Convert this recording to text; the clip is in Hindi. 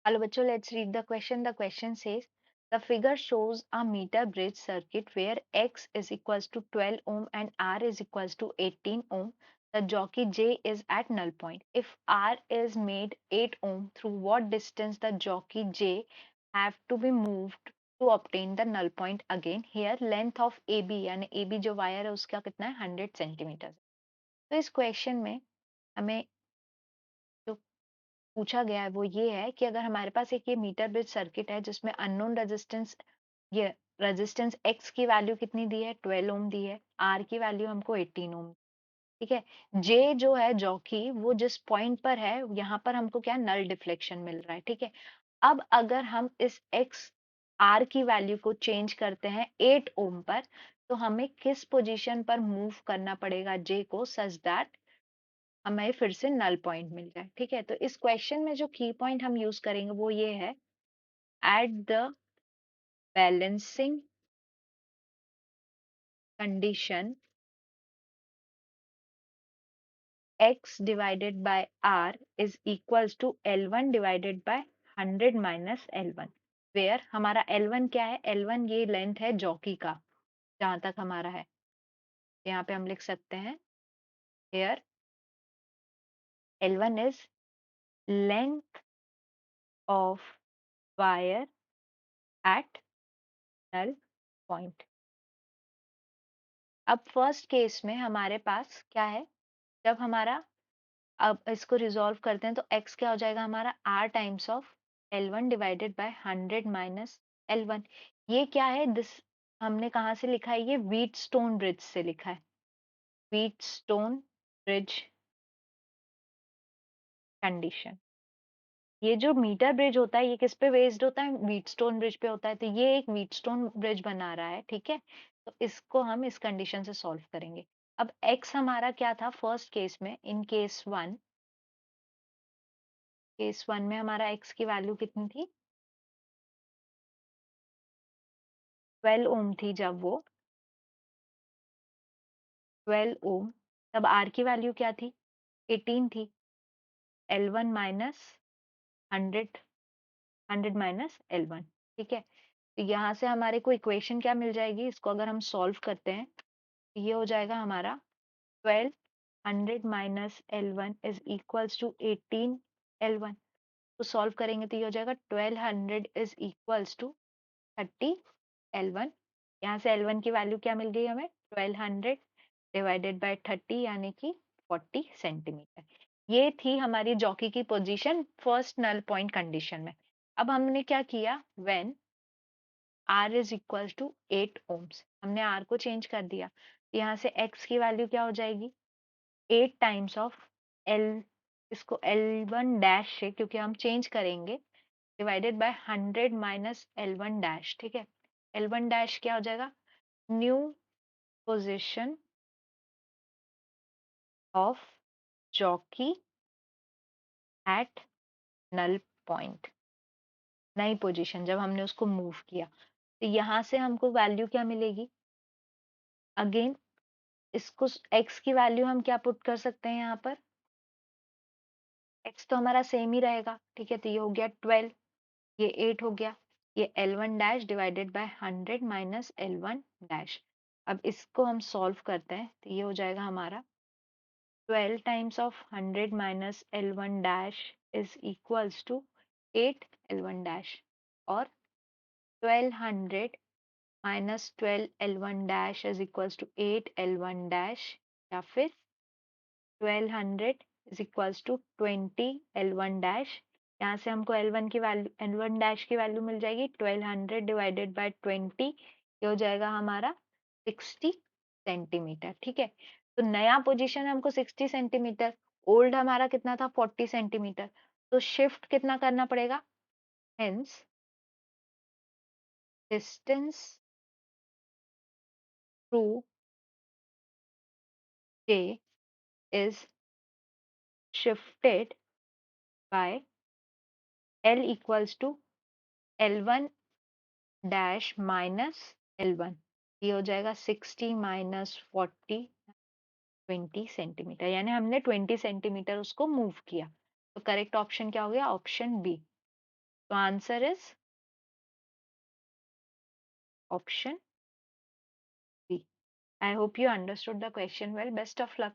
Hello, bachcho, let's read the question. The question says the figure shows a meter bridge circuit where X is equals to 12 ohm and R is equals to 18 ohm. The jockey J is at null point. If R is made 8 ohm, through what distance the jockey J have to be moved to obtain the null point again? Here length of AB यानी AB जो वायर है उसका कितना है 100 सेंटीमीटर। तो इस क्वेश्चन में हमें जो पूछा गया है वो ये है कि अगर हमारे पास एक ये मीटर ब्रिज सर्किट है जिसमें अननोन रेजिस्टेंस ये रेजिस्टेंस एक्स की वैल्यू कितनी दी है 12 ओम दी है, आर की वैल्यू हमको 18 ओम, ठीक है। जे जो है जॉकी वो जिस पॉइंट पर है यहाँ पर हमको क्या नल डिफ्लेक्शन मिल रहा है, ठीक है। अब अगर हम इस एक्स आर की वैल्यू को चेंज करते हैं 8 ओम पर, तो हमें किस पोजीशन पर मूव करना पड़ेगा जे को सच दैट हमें फिर से नल पॉइंट मिल जाए, ठीक है। तो इस क्वेश्चन में जो की पॉइंट हम यूज करेंगे वो ये है at the balancing condition x divided by r is equals to L1 divided by 100 minus L1 where हमारा L1 क्या है, L1 ये लेंथ है जॉकी का जहां तक हमारा है, यहाँ पे हम लिख सकते हैं here L1 is length of wire at null point। अब फर्स्ट केस में हमारे पास क्या है, जब हमारा अब इसको रिजॉल्व करते हैं तो x क्या हो जाएगा हमारा r times of L1 divided by 100 minus L1। ये क्या है दिस हमने कहाँ से लिखा है, ये व्हीट स्टोन ब्रिज से लिखा है, व्हीट स्टोन ब्रिज कंडीशन। ये जो मीटर ब्रिज होता है ये किस पे बेस्ड होता है, व्हीट स्टोन ब्रिज पे होता है, तो ये एक व्हीट स्टोन ब्रिज बना रहा है, ठीक है। तो इसको हम इस कंडीशन से सॉल्व करेंगे। अब x हमारा क्या था फर्स्ट केस में, इन केस वन में हमारा x की वैल्यू कितनी थी 12 ओम थी, जब वो 12 ओम, तब R की वैल्यू क्या थी 18 थी, L1 माइनस 100, 100 माइनस L1, ठीक है। तो यहाँ से हमारे को इक्वेशन क्या मिल जाएगी, इसको अगर हम सॉल्व करते हैं तो ये हो जाएगा हमारा 12 100 minus L1 is equals to 18 L1। तो सॉल्व करेंगे तो ये हो जाएगा 1200 इज इक्वल्स टू 30 L1। यहाँ से L1 की वैल्यू क्या मिल गई हमें 1200 डिवाइडेड बाय 30 यानी कि 40 सेंटीमीटर। ये थी हमारी जॉकी की position first null point condition में। अब हमने क्या किया, when R is equal to 8 ohms, हमने R को चेंज कर दिया, तो यहाँ से X की वैल्यू क्या हो जाएगी 8 टाइम्स ऑफ L, इसको L1 डैश से क्योंकि हम चेंज करेंगे, divided by 100 minus L1 dash, ठीक है। L1 डैश क्या हो जाएगा, new position of jockey at null point, नई पोजीशन जब हमने उसको मूव किया, तो यहाँ से हमको वैल्यू क्या मिलेगी, अगेन इसको x की वैल्यू हम क्या पुट कर सकते हैं यहाँ पर, x तो हमारा सेम ही रहेगा, ठीक है। तो ये हो गया 12, ये 8 हो गया, ये L1 dash divided by 100 minus L1 dash. अब इसको हम सॉल्व करते हैं तो ये हो जाएगा हमारा 12 times of 100 minus L1 dash is equals to 8 L1 dash, और 1200 minus 12 L1 dash is equals to 8 L1 dash, या फिर 1200 is equals to 20 L1 dash. यहाँ से हमको L1 की वैल्यू L1 डैश की वैल्यू मिल जाएगी 1200 डिवाइडेड बाय 20, ये हो जाएगा हमारा 60 सेंटीमीटर, ठीक है। तो नया पोजीशन हमको 60 सेंटीमीटर, ओल्ड हमारा कितना था 40 सेंटीमीटर, तो शिफ्ट कितना करना पड़ेगा, hence distance through J is shifted by L equals to L1 dash minus L1, ये हो जाएगा 60 माइनस 40, 20 सेंटीमीटर, यानी हमने 20 सेंटीमीटर उसको मूव किया। तो करेक्ट ऑप्शन क्या हो गया, option B. So answer is option B. I hope you understood the question well. Best of luck.